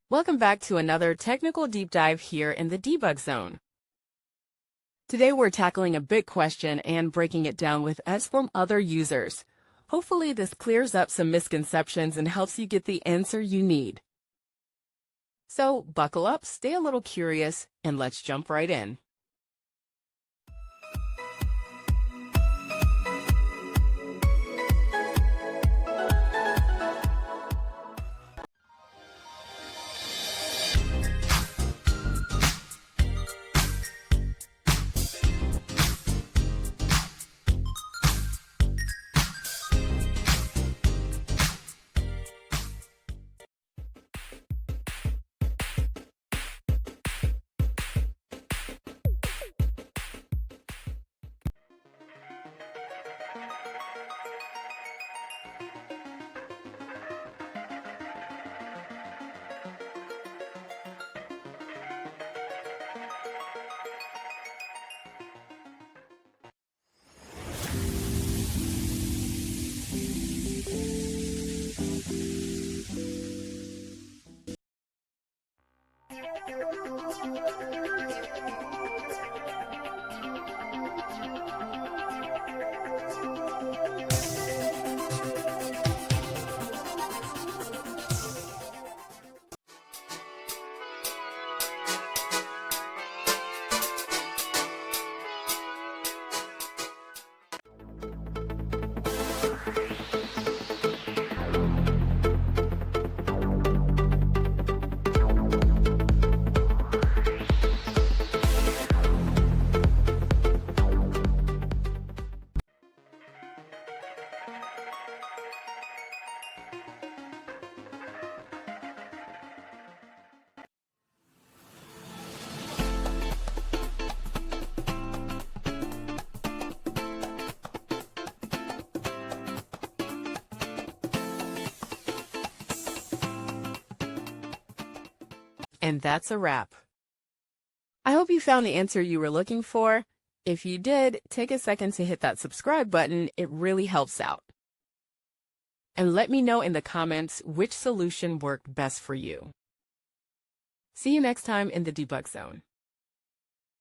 Welcome back to another technical deep dive here in the debug zone. Today we're tackling a big question and breaking it down with us from other users. Hopefully this clears up some misconceptions and helps you get the answer you need. So buckle up, stay a little curious, and let's jump right in. And that's a wrap. I hope you found the answer you were looking for. If you did, take a second to hit that subscribe button. It really helps out. And let me know in the comments which solution worked best for you. See you next time in the debug zone.